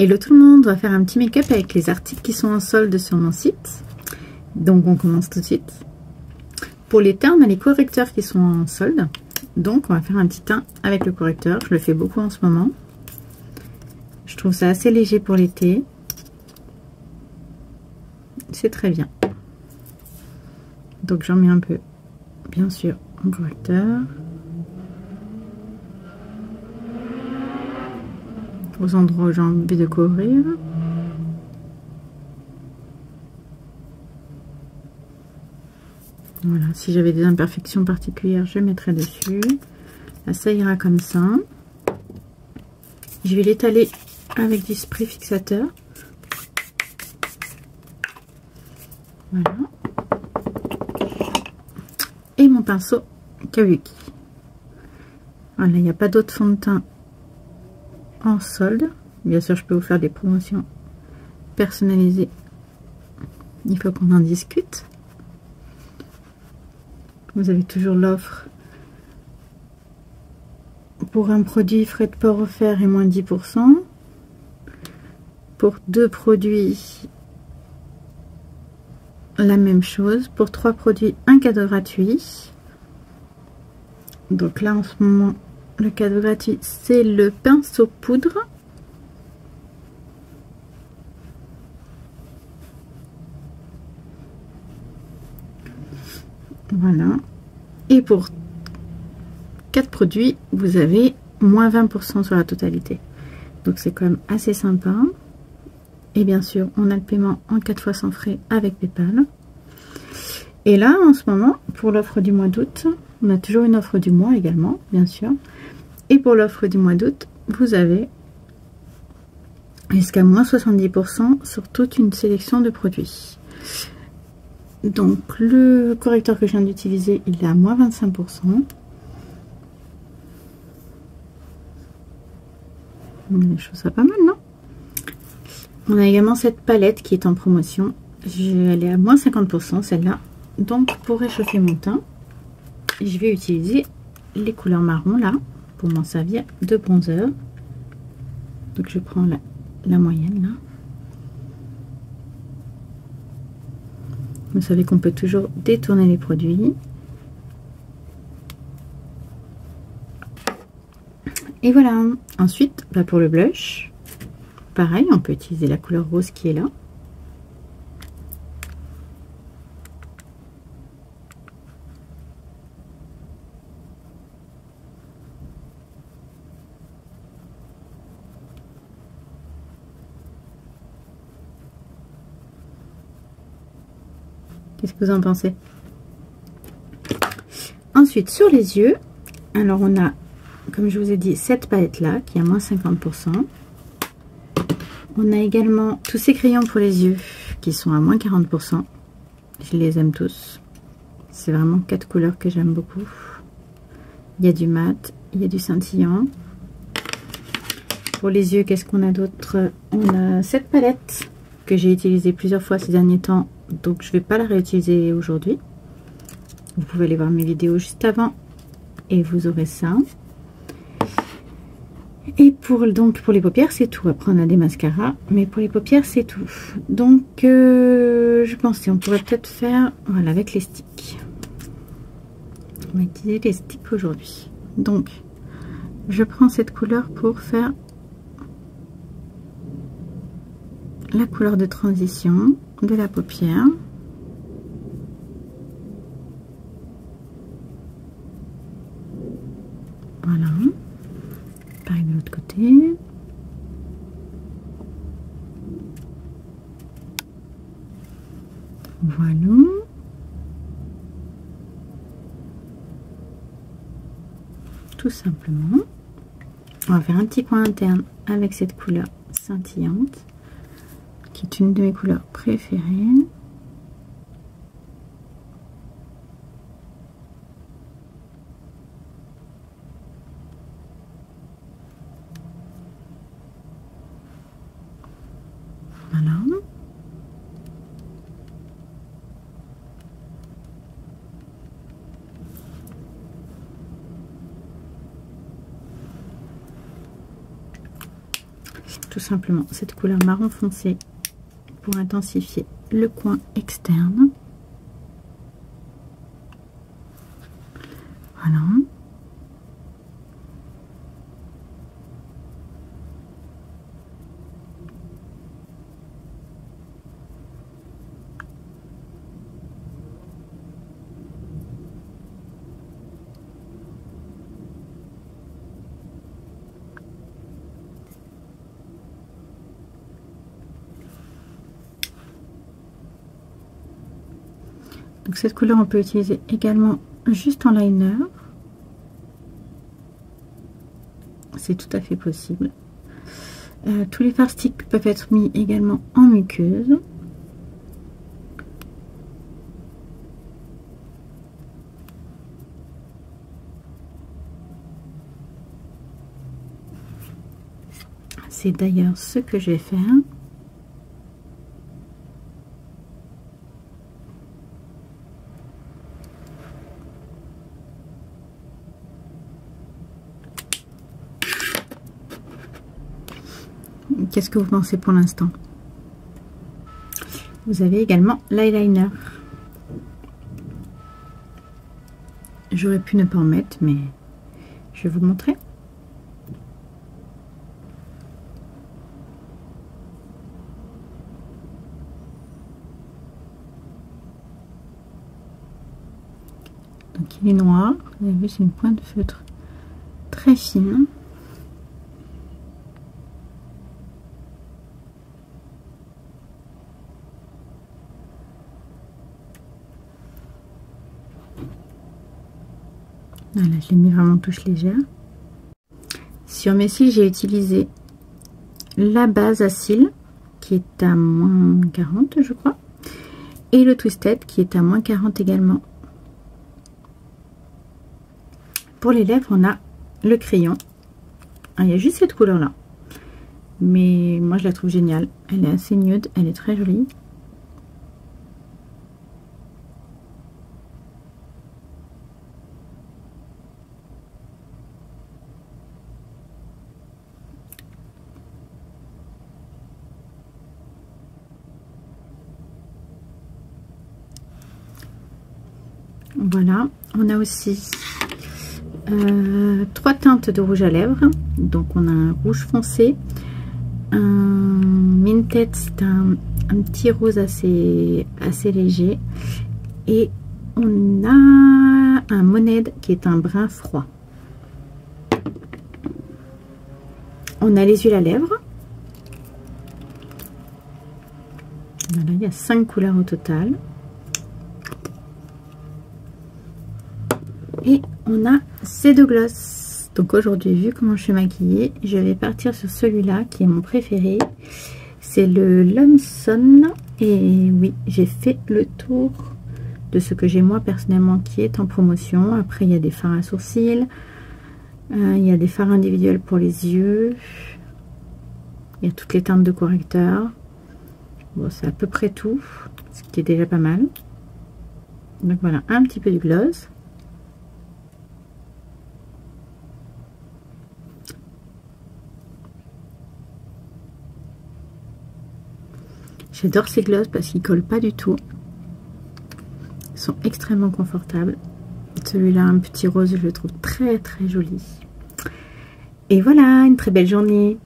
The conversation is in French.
Hello tout le monde, on va faire un petit make-up avec les articles qui sont en solde sur mon site. Donc on commence tout de suite. Pour les teints, on a les correcteurs qui sont en solde. Donc on va faire un petit teint avec le correcteur. Je le fais beaucoup en ce moment. Je trouve ça assez léger pour l'été. C'est très bien. Donc j'en mets un peu, bien sûr, en correcteur. Aux endroits où j'ai envie de couvrir. Voilà, si j'avais des imperfections particulières, je mettrais dessus. Là, ça ira comme ça. Je vais l'étaler avec du spray fixateur. Voilà. Et mon pinceau Kabuki. Voilà, il n'y a pas d'autre fond de teint en solde. Bien sûr, je peux vous faire des promotions personnalisées. Il faut qu'on en discute. Vous avez toujours l'offre pour un produit frais de port offert et moins 10%. Pour 2 produits, la même chose. Pour 3 produits, un cadeau gratuit. Donc là, en ce moment, le cadeau gratuit, c'est le pinceau poudre. Voilà. Et pour 4 produits, vous avez moins 20% sur la totalité. Donc c'est quand même assez sympa. Et bien sûr, on a le paiement en 4 fois sans frais avec PayPal. Et là, en ce moment, pour l'offre du mois d'août, on a toujours une offre du mois également, bien sûr. Et pour l'offre du mois d'août, vous avez jusqu'à moins 70% sur toute une sélection de produits. Donc le correcteur que je viens d'utiliser, il est à moins 25%. Je trouve ça pas mal, non? On a également cette palette qui est en promotion. Elle est à moins 50% celle-là. Donc pour réchauffer mon teint, je vais utiliser les couleurs marron là pour m'en servir de bronzer. Donc je prends la moyenne là. Vous savez qu'on peut toujours détourner les produits. Et voilà. Ensuite, pour le blush, pareil, on peut utiliser la couleur rose qui est là. Qu'est-ce que vous en pensez? Ensuite, sur les yeux, alors on a, comme je vous ai dit, cette palette là qui est à moins 50%. On a également tous ces crayons pour les yeux qui sont à moins 40%. Je les aime tous. C'est vraiment 4 couleurs que j'aime beaucoup. Il y a du mat, il y a du scintillant. Pour les yeux, qu'est-ce qu'on a d'autre? On a cette palette que j'ai utilisée plusieurs fois ces derniers temps. Donc je ne vais pas la réutiliser aujourd'hui. Vous pouvez aller voir mes vidéos juste avant et vous aurez ça. Et pour les paupières, c'est tout. Après, on a des mascaras, mais pour les paupières, c'est tout. Donc, je pensais, on pourrait peut-être faire, voilà, avec les sticks. On va utiliser les sticks aujourd'hui. Donc, je prends cette couleur pour faire la couleur de transition de la paupière. Voilà. Pareil de l'autre côté. Voilà. Tout simplement. On va faire un petit coin interne avec cette couleur scintillante, qui est une de mes couleurs préférées. Voilà. tout simplement cette couleur marron foncé pour intensifier le coin externe. Voilà. Donc cette couleur, on peut utiliser également juste en liner. C'est tout à fait possible. Tous les fard sticks peuvent être mis également en muqueuse. C'est d'ailleurs ce que je vais faire. Qu'est-ce que vous pensez pour l'instant? Vous avez également l'eyeliner. J'aurais pu ne pas en mettre, mais je vais vous montrer. Donc il est noir. Vous avez vu, c'est une pointe de feutre très fine. Voilà, je l'ai mis vraiment en touche légère. Sur mes cils, j'ai utilisé la base à cils qui est à moins 40, je crois, et le Twisted qui est à moins 40 également. Pour les lèvres, on a le crayon. Ah, il y a juste cette couleur là, mais moi je la trouve géniale. Elle est assez nude, elle est très jolie. Voilà, on a aussi 3 teintes de rouge à lèvres. Donc on a un rouge foncé, un Minted, c'est un petit rose assez léger, et on a un Moned qui est un brun froid. On a les huiles à lèvres. Voilà, il y a 5 couleurs au total. Et on a ces deux glosses. Donc aujourd'hui, vu comment je suis maquillée, je vais partir sur celui-là qui est mon préféré. C'est le Lumson. Et oui, j'ai fait le tour de ce que j'ai moi personnellement qui est en promotion. Après, il y a des fards à sourcils. Il y a des fards individuels pour les yeux. Il y a toutes les teintes de correcteur. Bon, c'est à peu près tout. Ce qui est déjà pas mal. Donc voilà, un petit peu de gloss. J'adore ces glosses parce qu'ils collent pas du tout. Ils sont extrêmement confortables. Celui-là, un petit rose, je le trouve très très joli. Et voilà, une très belle journée.